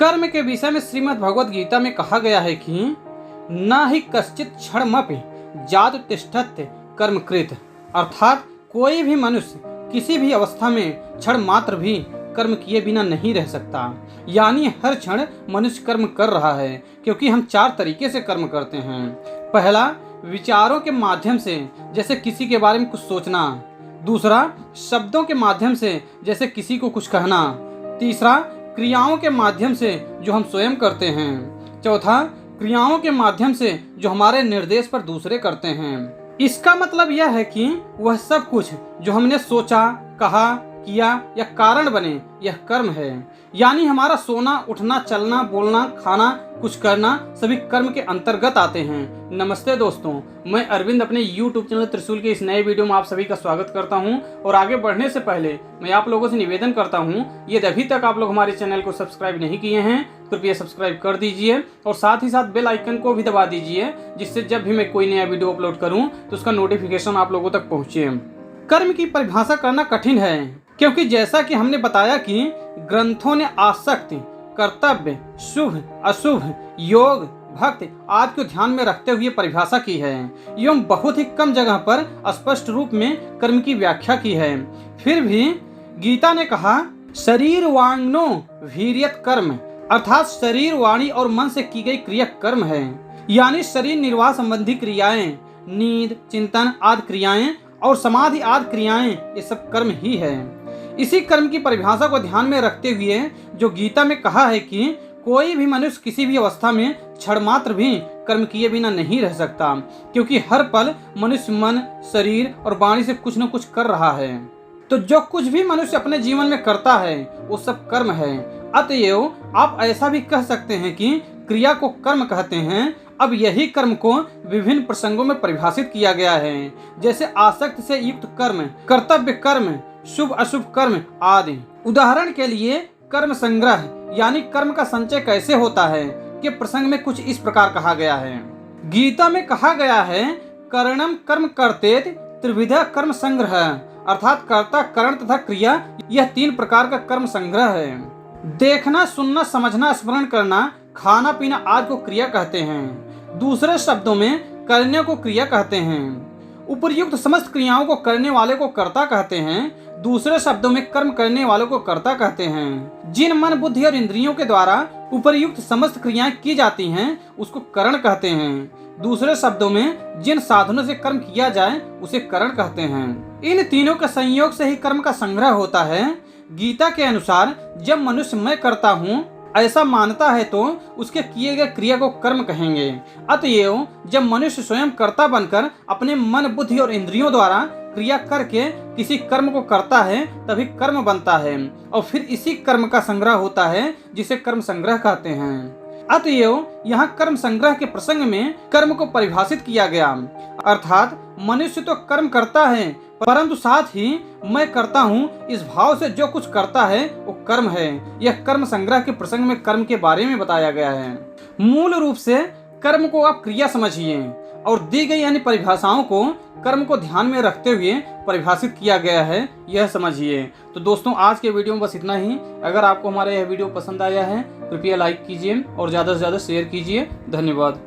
कर्म के विषय में श्रीमद् भगवद गीता में कहा गया है कि न ही कश्चित क्षणमपि जातु तिष्ठत्य कर्मकृत, अर्थात कोई भी मनुष्य किसी भी अवस्था में क्षण मात्र भी कर्म किए बिना नहीं रह सकता। यानी हर क्षण मनुष्य कर्म कर रहा है, क्योंकि हम 4 तरीके से कर्म करते हैं। पहला, विचारों के माध्यम से, जैसे किसी के बारे में कुछ सोचना। दूसरा, शब्दों के माध्यम से, जैसे किसी को कुछ कहना। तीसरा, क्रियाओं के माध्यम से जो हम स्वयं करते हैं। चौथा, क्रियाओं के माध्यम से जो हमारे निर्देश पर दूसरे करते हैं। इसका मतलब यह है कि वह सब कुछ जो हमने सोचा, कहा, किया या कारण बने, यह कर्म है। यानी हमारा सोना, उठना, चलना, बोलना, खाना, कुछ करना सभी कर्म के अंतर्गत आते हैं। नमस्ते दोस्तों, मैं अरविंद अपने YouTube चैनल त्रिशूल के इस नए वीडियो में आप सभी का स्वागत करता हूं। और आगे बढ़ने से पहले मैं आप लोगों से निवेदन करता हूं, यदि अभी तक आप लोग हमारे चैनल को सब्सक्राइब नहीं किए हैं कृपया सब्सक्राइब कर दीजिए और साथ ही साथ बेल आइकन को भी दबा दीजिए, जिससे जब भी मैं कोई नया वीडियो अपलोड करूँ तो उसका नोटिफिकेशन आप लोगों तक पहुँचे। कर्म की परिभाषा करना कठिन है, क्योंकि जैसा कि हमने बताया कि ग्रंथों ने आसक्ति, कर्तव्य, शुभ, अशुभ, योग, भक्ति आदि को ध्यान में रखते हुए परिभाषा की है एवं बहुत ही कम जगह पर स्पष्ट रूप में कर्म की व्याख्या की है। फिर भी गीता ने कहा, शरीर वांगनो वीर्यत कर्म, अर्थात शरीर, वाणी और मन से की गई क्रिया कर्म है। यानी शरीर निर्वाह संबंधी क्रियाएं, नींद, चिंतन आदि क्रियाएं और समाधि आदि क्रियाएं, ये सब कर्म ही है। इसी कर्म की परिभाषा को ध्यान में रखते हुए जो गीता में कहा है कि कोई भी मनुष्य किसी भी अवस्था में क्षण मात्र भी कर्म किए बिना नहीं रह सकता, क्योंकि हर पल मनुष्य मन, शरीर और वाणी से कुछ न कुछ कर रहा है। तो जो कुछ भी मनुष्य अपने जीवन में करता है वो सब कर्म है। अतएव आप ऐसा भी कह सकते हैं कि क्रिया को कर्म कहते हैं। अब यही कर्म को विभिन्न प्रसंगों में परिभाषित किया गया है, जैसे आसक्ति से युक्त कर्म, कर्तव्य कर्म, शुभ अशुभ कर्म आदि। उदाहरण के लिए कर्म संग्रह यानी कर्म का संचय कैसे होता है के प्रसंग में कुछ इस प्रकार कहा गया है। गीता में कहा गया है, कर्णम कर्म कर्तेत त्रिविधा कर्म संग्रह, अर्थात कर्ता, करण तथा क्रिया, यह 3 प्रकार का कर्म संग्रह है। देखना, सुनना, समझना, स्मरण करना, खाना पीना आदि को क्रिया कहते हैं। दूसरे शब्दों में करने को क्रिया कहते हैं। उपर्युक्त समस्त क्रियाओं को करने वाले को कर्ता कहते हैं। दूसरे शब्दों में कर्म करने वालों को कर्ता कहते हैं। जिन मन, बुद्धि और इंद्रियों के द्वारा उपर्युक्त समस्त क्रियाएं की जाती हैं उसको करण कहते हैं। दूसरे शब्दों में जिन साधनों से कर्म किया जाए उसे करण कहते हैं। इन तीनों के संयोग से ही कर्म का संग्रह होता है। गीता के अनुसार जब मनुष्य मैं करता हूँ ऐसा मानता है तो उसके किए गए क्रिया को कर्म कहेंगे। अतएव जब मनुष्य स्वयं कर्ता बनकर अपने मन, बुद्धि और इंद्रियों द्वारा क्रिया करके किसी कर्म को करता है तभी कर्म बनता है और फिर इसी कर्म का संग्रह होता है, जिसे कर्म संग्रह कहते हैं। अतएव यहाँ कर्म संग्रह के प्रसंग में कर्म को परिभाषित किया गया, अर्थात मनुष्य तो कर्म करता है परंतु साथ ही मैं करता हूँ इस भाव से जो कुछ करता है वो कर्म है। यह कर्म संग्रह के प्रसंग में कर्म के बारे में बताया गया है। मूल रूप से कर्म को आप क्रिया समझिए और दी गई यानी परिभाषाओं को कर्म को ध्यान में रखते हुए परिभाषित किया गया है, यह समझिए। तो दोस्तों, आज के वीडियो में बस इतना ही। अगर आपको हमारा यह वीडियो पसंद आया है कृपया लाइक कीजिए और ज़्यादा से ज़्यादा शेयर कीजिए। धन्यवाद।